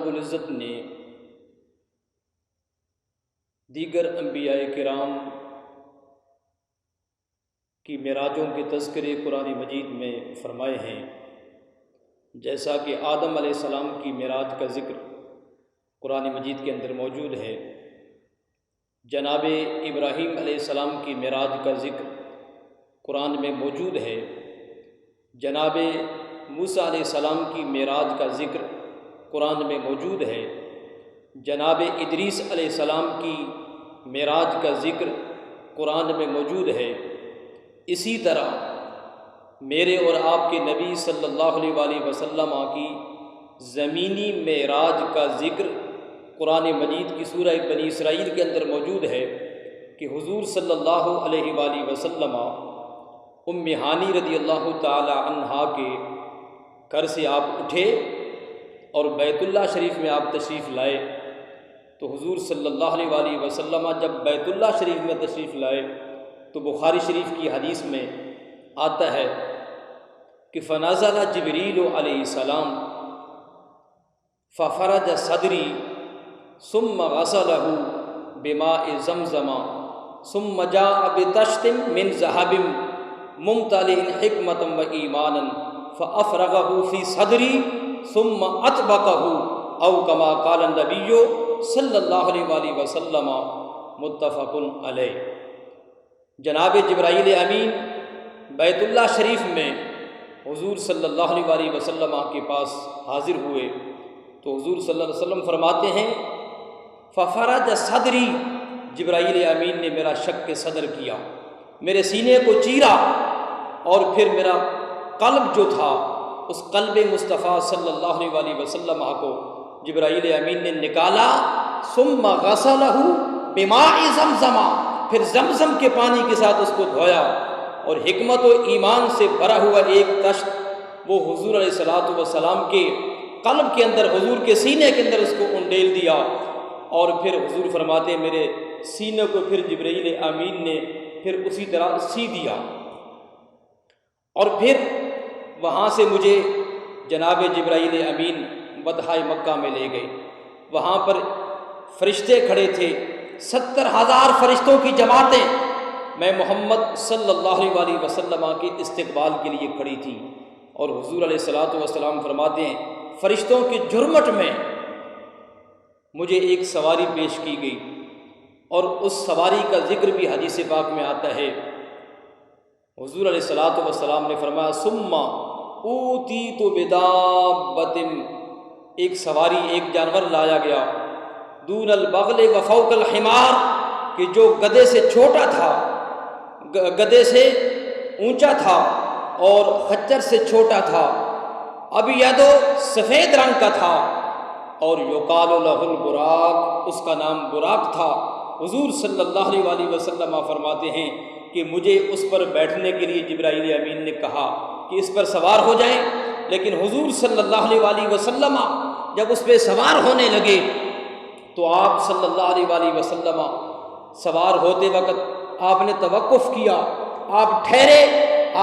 رب العزت نے دیگر انبیاء کرام کی معراجوں کے تذکرے قرآن مجید میں فرمائے ہیں، جیسا کہ آدم علیہ السلام کی معراج کا ذکر قرآن مجید کے اندر موجود ہے، جناب ابراہیم علیہ السلام کی معراج کا ذکر قرآن میں موجود ہے، جناب موسیٰ علیہ السلام کی معراج کا ذکر قرآن میں موجود ہے، جناب ادریس علیہ السلام کی معراج کا ذکر قرآن میں موجود ہے۔ اسی طرح میرے اور آپ کے نبی صلی اللہ علیہ وآلہ وسلم کی زمینی معراج کا ذکر قرآن مجید کی سورہ بنی اسرائیل کے اندر موجود ہے کہ حضور صلی اللہ علیہ وآلہ وسلم ام ہانی رضی اللہ تعالی عنہا کے گھر سے آپ اٹھے اور بیت اللہ شریف میں آپ تشریف لائے، تو حضور صلی اللہ علیہ وآلہ وسلم جب بیت اللہ شریف میں تشریف لائے تو بخاری شریف کی حدیث میں آتا ہے کہ فنزل جبریل علیہ السلام ففرج صدری ثم غسلہ بماء زمزم ثم جاء بطشت من ذهب ممتلئ حکمۃ و ایمانا فافرغہ فی صدری ثم اطبقہ او کما قال النبی صلی اللہ علیہ وآلہ وسلم، متفق علیہ۔ جناب جبرائیل امین بیت اللہ شریف میں حضور صلی اللہ علیہ وآلہ وسلم کے پاس حاضر ہوئے تو حضور صلی اللہ علیہ وسلم فرماتے ہیں ففرج صدری، جبرائیل امین نے میرا شق صدر کیا، میرے سینے کو چیرا اور پھر میرا قلب جو تھا اس قلب مصطفیٰ صلی اللہ علیہ وآلہ وسلم کو جبرائیل امین نے نکالا، ثم غسلہ بماء زمزم، پھر زمزم کے پانی کے ساتھ اس کو دھویا اور حکمت و ایمان سے بھرا ہوا ایک طشت وہ حضور علیہ الصلوۃ والسلام کے قلب کے اندر، حضور کے سینے کے اندر اس کو انڈیل دیا، اور پھر حضور فرماتے ہیں میرے سینے کو پھر جبرائیل امین نے پھر اسی طرح سی دیا، اور پھر وہاں سے مجھے جناب جبرائیل امین بطحائے مکہ میں لے گئے۔ وہاں پر فرشتے کھڑے تھے، 70,000 فرشتوں کی جماعتیں میں محمد صلی اللہ علیہ وآلہ وسلم کے استقبال کے لیے کھڑی تھی، اور حضور علیہ الصلوۃ والسلام فرماتے ہیں فرشتوں کی جھرمٹ میں مجھے ایک سواری پیش کی گئی، اور اس سواری کا ذکر بھی حدیث پاک میں آتا ہے۔ حضور علیہ الصلوۃ والسلام نے فرمایا ثم اوتیت بدابۃ، ایک سواری ایک جانور لایا گیا، دون البغل و فوق الحمار، کہ جو گدھے سے چھوٹا تھا، گدھے سے اونچا تھا اور خچر سے چھوٹا تھا، ابیض سفید رنگ کا تھا، اور یقال لہ البراق، اس کا نام براق تھا۔ حضور صلی اللہ علیہ وآلہ وسلم فرماتے ہیں کہ مجھے اس پر بیٹھنے کے لیے جبرائیل امین نے کہا کہ اس پر سوار ہو جائیں، لیکن حضور صلی اللہ علیہ وآلہ وسلم جب اس پہ سوار ہونے لگے تو آپ صلی اللہ علیہ وآلہ وسلم سوار ہوتے وقت آپ نے توقف کیا، آپ ٹھہرے،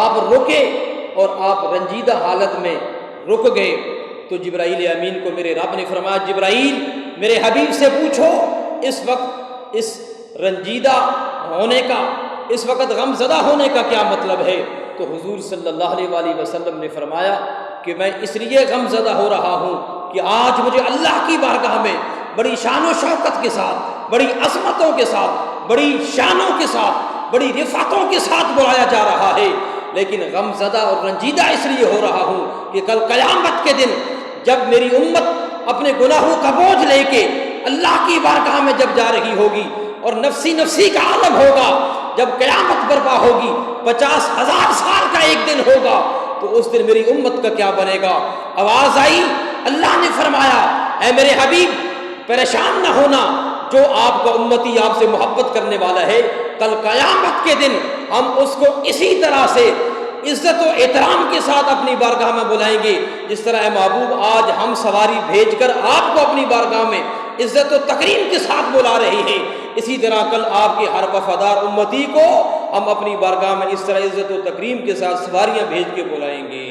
آپ رکے، اور آپ رنجیدہ حالت میں رک گئے۔ تو جبرائیل امین کو میرے رب نے فرمایا جبرائیل میرے حبیب سے پوچھو اس وقت اس رنجیدہ ہونے کا، اس وقت غم زدہ ہونے کا کیا مطلب ہے؟ تو حضور صلی اللہ علیہ وآلہ وسلم نے فرمایا کہ میں اس لیے غم زدہ ہو رہا ہوں کہ آج مجھے اللہ کی بارگاہ میں بڑی شان و شوکت کے ساتھ، بڑی عظمتوں کے ساتھ، بڑی شانوں کے ساتھ، بڑی رفعتوں کے ساتھ بلایا جا رہا ہے، لیکن غم زدہ اور رنجیدہ اس لیے ہو رہا ہوں کہ کل قیامت کے دن جب میری امت اپنے گناہوں کا بوجھ لے کے اللہ کی بارگاہ میں جب جا رہی ہوگی اور نفسی نفسی کا عالم ہوگا، جب قیامت برپا ہوگی، 50,000 سال کا ایک دن ہوگا، تو اس دن میری امت کا کیا بنے گا؟ آواز آئی، اللہ نے فرمایا اے میرے حبیب پریشان نہ ہونا، جو آپ کا امتی آپ سے محبت کرنے والا ہے، کل قیامت کے دن ہم اس کو اسی طرح سے عزت و احترام کے ساتھ اپنی بارگاہ میں بلائیں گے، جس طرح اے محبوب آج ہم سواری بھیج کر آپ کو اپنی بارگاہ میں عزت و تکریم کے ساتھ بلا رہے ہیں، اسی طرح کل آپ کے ہر وفادار امتی کو ہم اپنی بارگاہ میں اس طرح عزت و تکریم کے ساتھ سواریاں بھیج کے بلائیں گے۔